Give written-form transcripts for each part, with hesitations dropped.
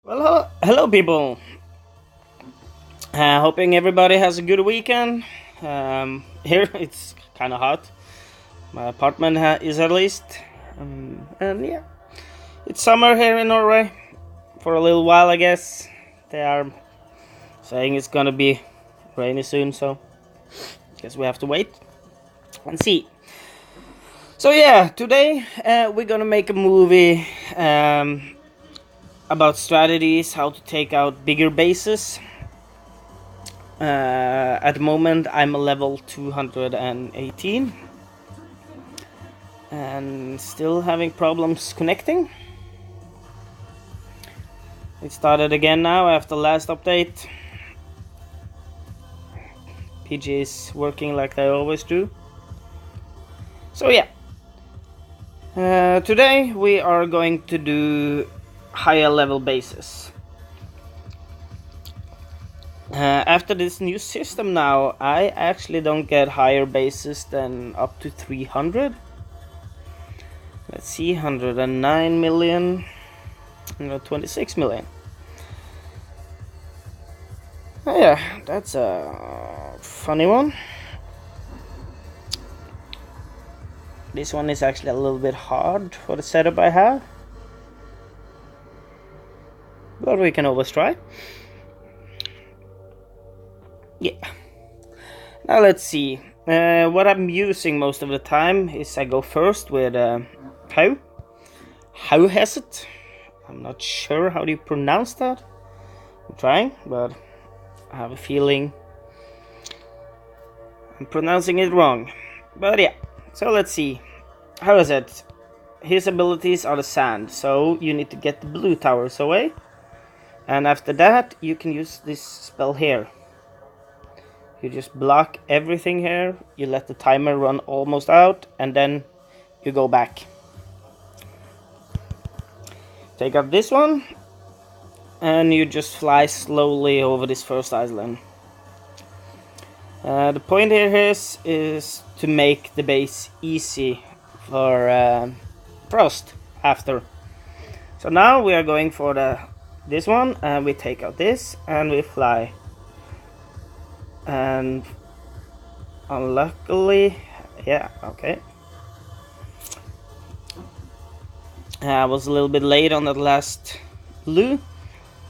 Well, hello people. Hoping everybody has a good weekend. Here it's kind of hot. My apartment is at least. And yeah, it's summer here in Norway for a little while, I guess. They are saying it's gonna be rainy soon, so I guess we have to wait and see. So yeah, today we're gonna make a movie about strategies, how to take out bigger bases. At the moment I'm a level 218 and still having problems connecting. It started again now after last update. PG is working like they always do. So yeah, today we are going to do higher level bases. After this new system now, I actually don't get higher bases than up to 300. Let's see, 109 million, 126 million. Oh yeah, that's a funny one. This one is actually a little bit hard for the setup I have, but we can always try. Yeah. Now let's see. What I'm using most of the time is I go first with Hauheset. I'm not sure how do you pronounce that. I'm trying, but I have a feeling I'm pronouncing it wrong. But yeah, so let's see. Hauheset. His abilities are the sand, so you need to get the blue towers away. And after that, you can use this spell here. You just block everything here, you let the timer run almost out, and then you go back. Take out this one, and you just fly slowly over this first island. The point here is to make the base easy for Frost after. So now we are going for this one, and we take out this, and we fly. And unluckily, yeah, okay. I was a little bit late on that last blue,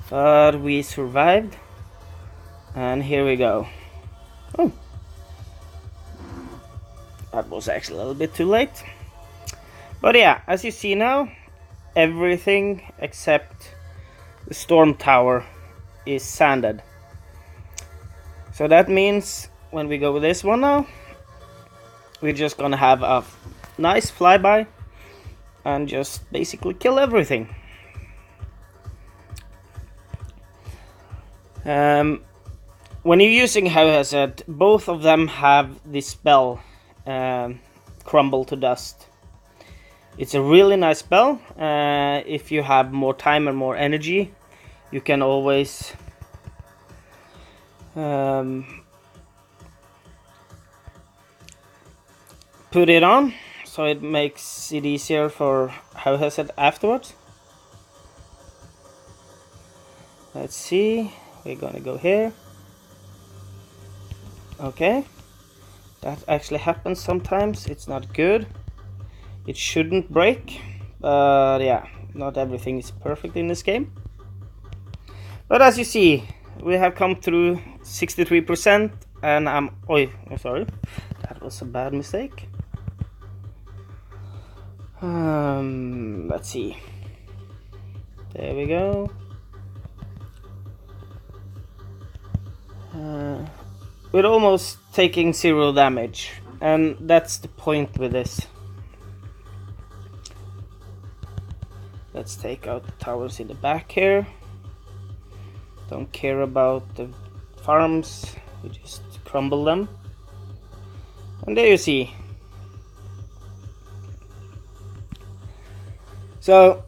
but we survived. And here we go. Oh, that was actually a little bit too late. But yeah, as you see now, everything except the storm tower is sanded. So that means when we go with this one now, we're just gonna have a nice flyby and just basically kill everything. When you're using Hauheset, both of them have this spell, Crumble to Dust. It's a really nice spell. If you have more time and more energy, you can always put it on, so it makes it easier for Hauheset afterwards. Let's see, we're gonna go here. Okay, that actually happens sometimes. It's not good. It shouldn't break, but yeah, not everything is perfect in this game. But as you see, we have come through 63%, and I'm sorry, that was a bad mistake. Let's see, there we go. We're almost taking 0 damage, and that's the point with this. Let's take out the towers in the back here. Don't care about the farms, we just crumble them. And there you see. So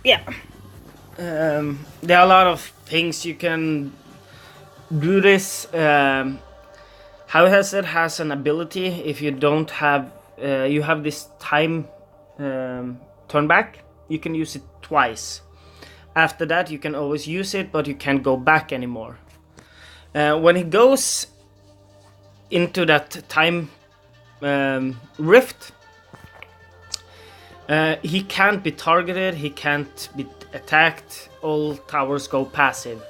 yeah, there are a lot of things you can do this. Hauheset has an ability, if you don't have you have this time turn back, you can use it twice. after that you can always use it, but you can't go back anymore. When he goes into that time rift, he can't be targeted, he can't be attacked, all towers go passive.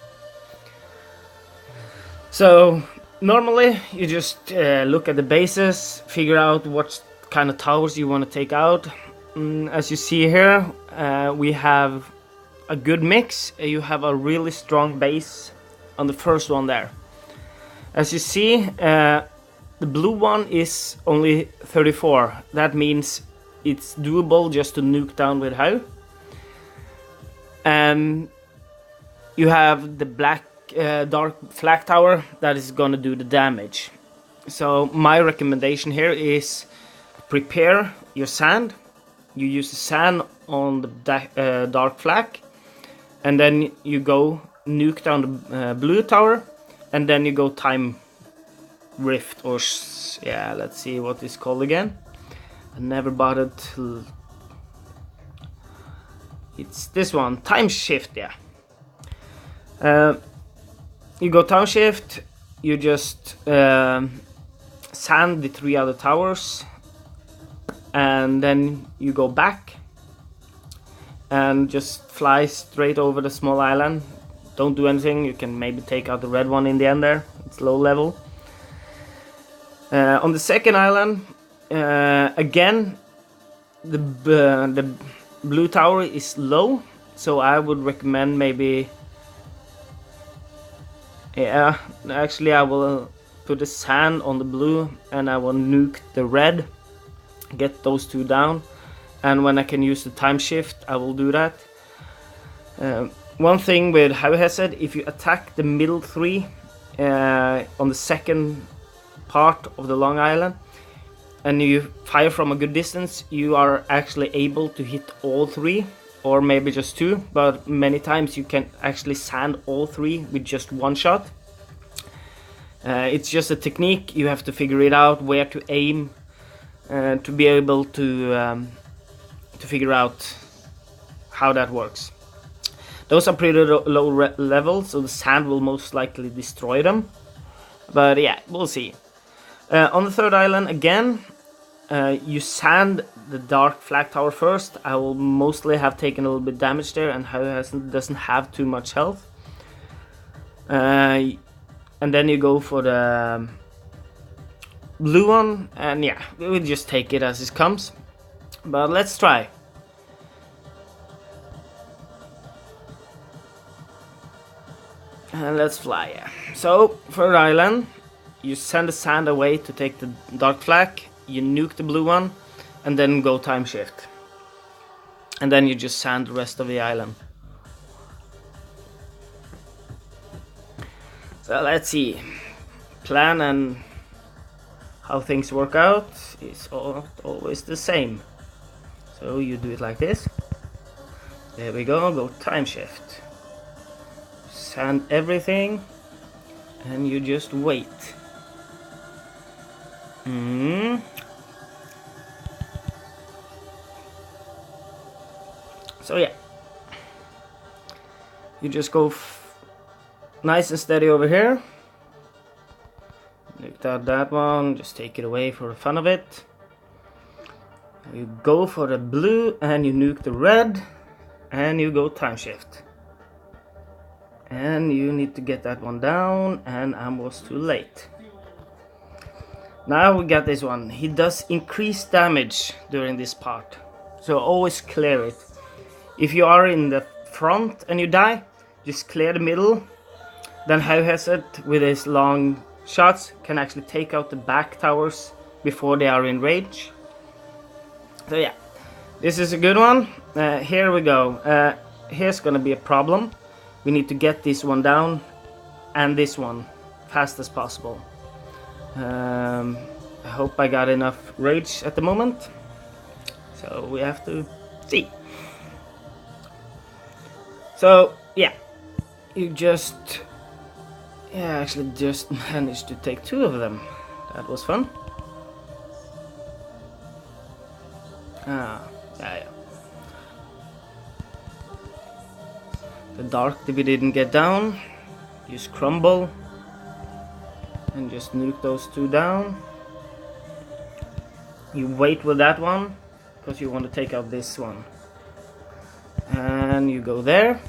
So normally you just look at the bases, figure out what kind of towers you want to take out. As you see here, we have a good mix. You have a really strong base on the first one there. As you see, the blue one is only 34. That means it's doable just to nuke down with Hau. And you have the black dark flag tower that is gonna do the damage. So my recommendation here is prepare your sand. You use the sand on the dark flag, and then you go nuke down the blue tower, and then you go time rift, or yeah, let's see what it's called again. I never bothered to... It's this one, time shift, yeah. You go time shift, you just sand the 3 other towers, and then you go back and just fly straight over the small island. Don't do anything, you can maybe take out the red one in the end there, it's low level. On the second island, again, the blue tower is low, so I would recommend maybe... Yeah, actually I will put the sand on the blue and I will nuke the red, get those 2 down, and when I can use the time shift I will do that. One thing with Hauheset, if you attack the middle 3 on the second part of the long island and you fire from a good distance, you are actually able to hit all 3, or maybe just 2, but many times you can actually sand all 3 with just 1 shot. It's just a technique, you have to figure it out where to aim to be able to figure out how that works. Those are pretty low levels, so the sand will most likely destroy them, but yeah, we'll see. On the third island again, you sand the dark flag tower first. I will mostly have taken a little bit damage there, and Hauheset doesn't have too much health. And then you go for the blue one, and yeah, we'll just take it as it comes. But let's try. And let's fly, yeah. So, third island, you send the sand away to take the dark flag, you nuke the blue one, and then go time shift. And then you just sand the rest of the island. So let's see. Plan and how things work out is always the same. So you do it like this. There we go time shift. Sand everything, and you just wait. So yeah, you just go nice and steady over here. Look at that one, just take it away for the fun of it. You go for the blue and you nuke the red, and you go time shift. And you need to get that one down, and I was too late. Now we got this one. He does increased damage during this part, so always clear it. If you are in the front and you die, just clear the middle. Then Hauheset with his long shots can actually take out the back towers before they are in range. So yeah, this is a good one. Here we go. Here's gonna be a problem. We need to get this one down and this one fast as possible. I hope I got enough rage at the moment, so we have to see. So yeah, you just actually just managed to take 2 of them. That was fun. Yeah. The dark that we didn't get down, use crumble and just nuke those two down. You wait with that one because you want to take out this one, and you go there.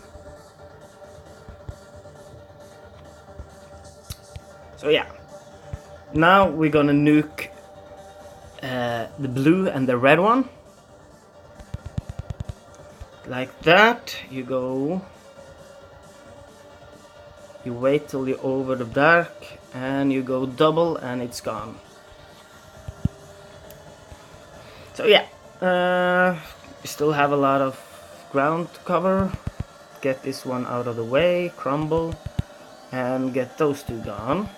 So yeah, now we're gonna nuke the blue and the red one like that. You go, you wait till you're over the dark, and you go double, and it's gone. So yeah, we still have a lot of ground to cover. Get this one out of the way, crumble, and get those two gone.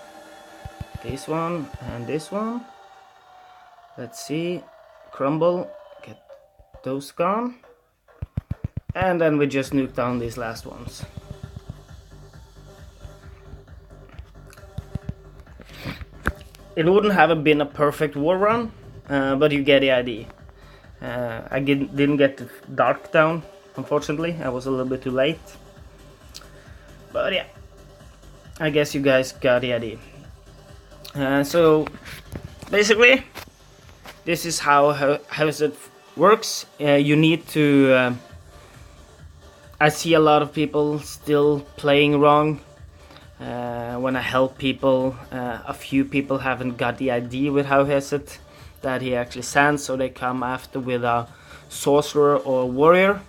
This one and this one. Let's see, crumble, get those gone. And then we just nuke down these last ones. It wouldn't have been a perfect war run, but you get the idea. I didn't get the dark down, unfortunately. I was a little bit too late. But yeah, I guess you guys got the idea. So basically, this is how it works. You need to... I see a lot of people still playing wrong. When I help people, a few people haven't got the idea with Hauheset that he actually sends, so they come after with a sorcerer or warrior.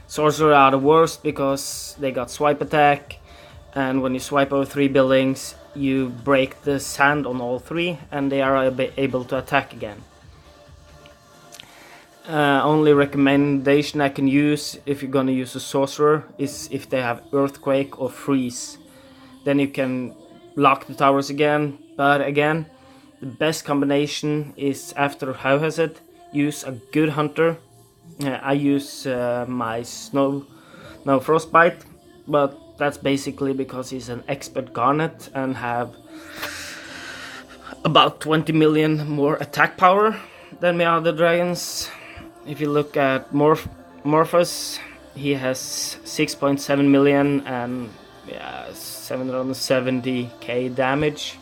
Sorcerer are the worst because they got swipe attack, and when you swipe over 3 buildings, you break the sand on all 3, and they are able to attack again. Only recommendation I can use if you're gonna use a sorcerer is if they have earthquake or freeze. Then you can lock the towers again, but again, the best combination is after Hauheset, use a good hunter. I use my no frostbite, but that's basically because he's an expert garnet and have about 20 million more attack power than my other dragons. If you look at Morphos, he has 6.7 million and 770k damage,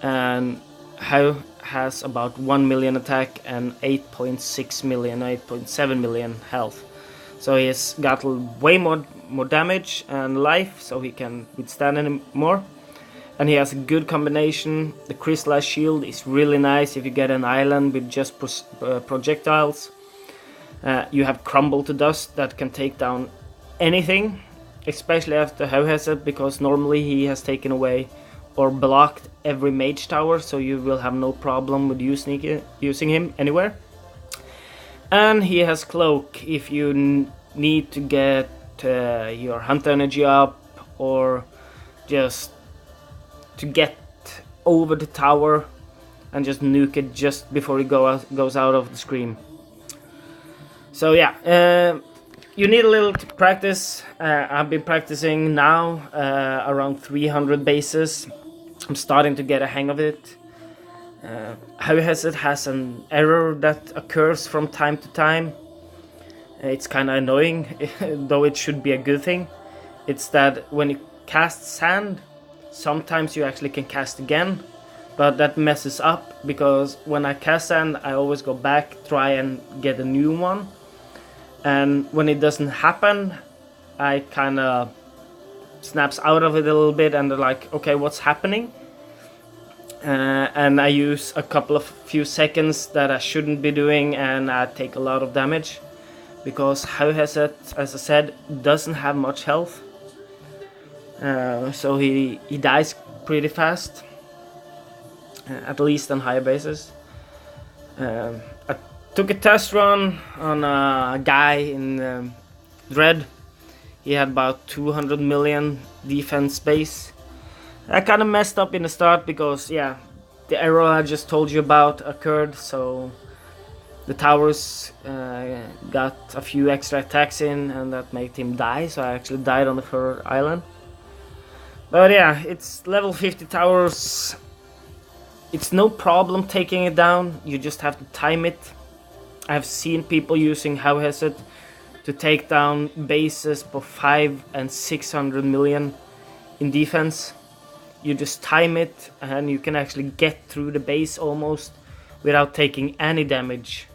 and Hau has about 1 million attack and 8.6 million, 8.7 million health. So he has got way more damage and life, so he can withstand any more. And he has a good combination. The crystallized shield is really nice if you get an island with just projectiles. You have crumble to dust that can take down anything, especially after Hauheset, because normally he has taken away or blocked every mage tower, so you will have no problem with using him anywhere. And he has cloak if you need to get your hunter energy up, or just to get over the tower and just nuke it just before he goes out of the screen. So yeah, you need a little practice. I've been practicing now around 300 bases. I'm starting to get a hang of it. Hauheset has an error that occurs from time to time. It's kind of annoying, though it should be a good thing. It's that when you cast sand, sometimes you actually can cast again, but that messes up, because when I cast sand, I always go back, try and get a new one. And when it doesn't happen, I kind of snaps out of it a little bit, and they're like, okay, what's happening? And I use a few seconds that I shouldn't be doing, and I take a lot of damage, because Hauheset, as I said, doesn't have much health. So he dies pretty fast, at least on higher bases. I took a test run on a guy in Dread. He had about 200 million defense base. I kind of messed up in the start because, yeah, the error I just told you about occurred, so the towers got a few extra attacks in, and that made him die, so I actually died on the third island. But yeah, it's level 50 towers. It's no problem taking it down, you just have to time it. I've seen people using Hauheset to take down bases for 5 and 600 million in defense. You just time it and you can actually get through the base almost without taking any damage.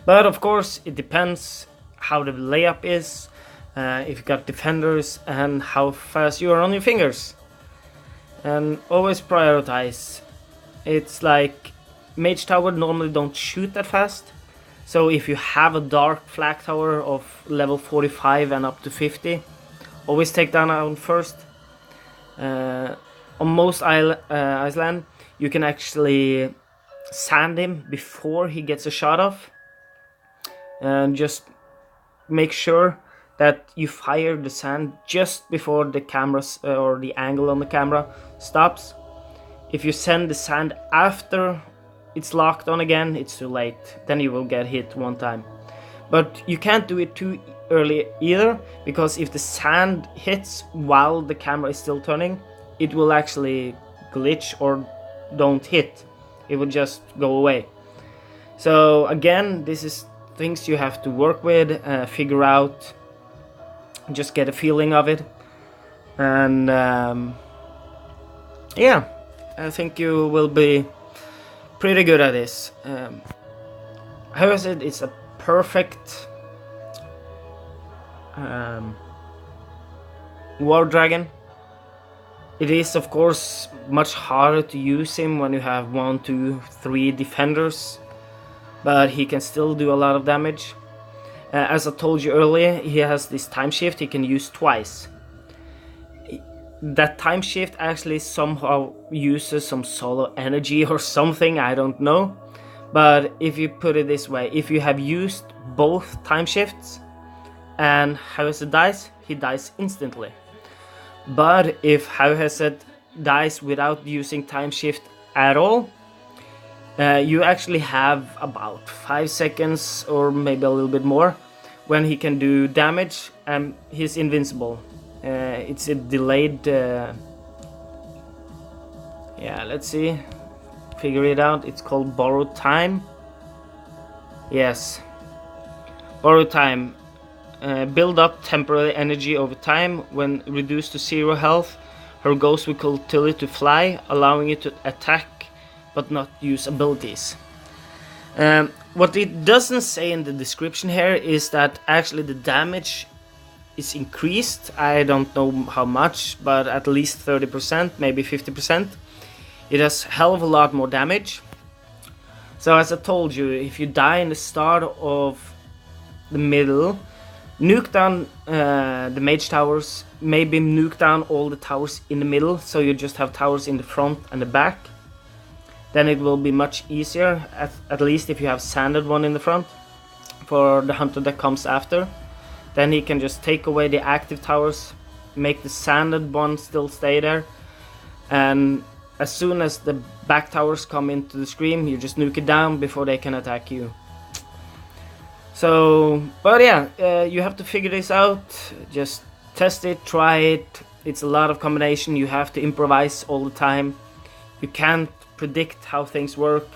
But of course it depends how the layup is, if you got defenders, and how fast you are on your fingers. And always prioritize. It's like Mage Tower normally don't shoot that fast. So if you have a dark flag tower of level 45 and up to 50, always take down first. On most Iceland, you can actually sand him before he gets a shot off. And just make sure that you fire the sand just before the cameras or the angle on the camera stops. If you send the sand after it's locked on again, it's too late. Then you will get hit one time. But you can't do it too early either, because if the sand hits while the camera is still turning, it will actually glitch or don't hit. It will just go away. So again, this is things you have to work with, figure out, just get a feeling of it. And yeah, I think you will be pretty good at this. Hauheset is a perfect war dragon. It is of course much harder to use him when you have 1, 2, 3 defenders, but he can still do a lot of damage. As I told you earlier, he has this time shift he can use twice. That time shift actually somehow uses some solar energy or something, I don't know. But if you put it this way, if you have used both time shifts and Hauheset dies, he dies instantly. But if Hauheset dies without using time shift at all, you actually have about 5 seconds or maybe a little bit more when he can do damage, and he's invincible. It's a delayed yeah, let's see, figure it out. It's called borrowed time. Yes, borrowed time. Build up temporary energy over time. When reduced to 0 health, her ghost will continue to fly, allowing you to attack but not use abilities. What it doesn't say in the description here is that actually the damage is increased. I don't know how much, but at least 30%, maybe 50%. It has hell of a lot more damage. So as I told you, if you die in the start of the middle, nuke down the mage towers, maybe nuke down all the towers in the middle, so you just have towers in the front and the back. Then it will be much easier, at least if you have sanded one in the front, for the hunter that comes after. Then he can just take away the active towers, make the sanded one still stay there, and as soon as the back towers come into the screen, you just nuke it down before they can attack you. So, but yeah, you have to figure this out. Just test it, try it. It's a lot of combination. You have to improvise all the time. You can't predict how things work,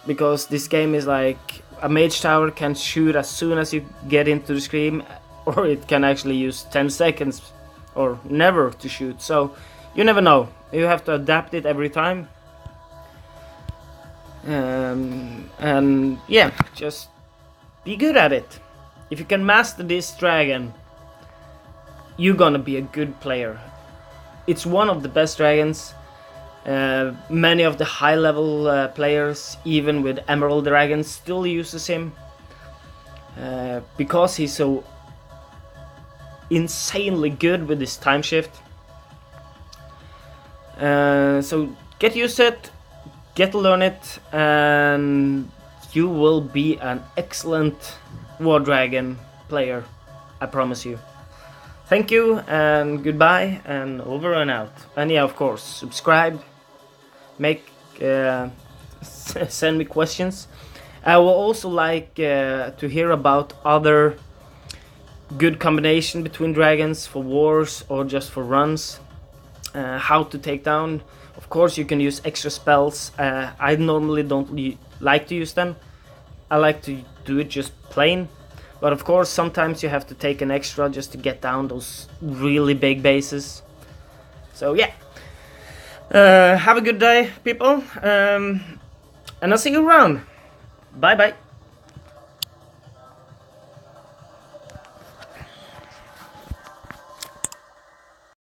because this game is like a mage tower can shoot as soon as you get into the screen, or it can actually use 10 seconds or never to shoot. So you never know. You have to adapt it every time. And yeah, just be good at it. If you can master this dragon, you're gonna be a good player. It's one of the best dragons. Many of the high level players, even with Emerald Dragons, still uses him because he's so insanely good with his time shift. So get used to it, get to learn it, and you will be an excellent War Dragon player, I promise you. Thank you and goodbye, and over and out. And yeah, of course, subscribe, send me questions. I will also like to hear about other good combination between dragons for wars or just for runs. How to take down. Of course, you can use extra spells. I normally don't like to use them. I like to do it just plain. But of course, sometimes you have to take an extra just to get down those really big bases. So yeah, have a good day, people, and I'll see you around. Bye bye.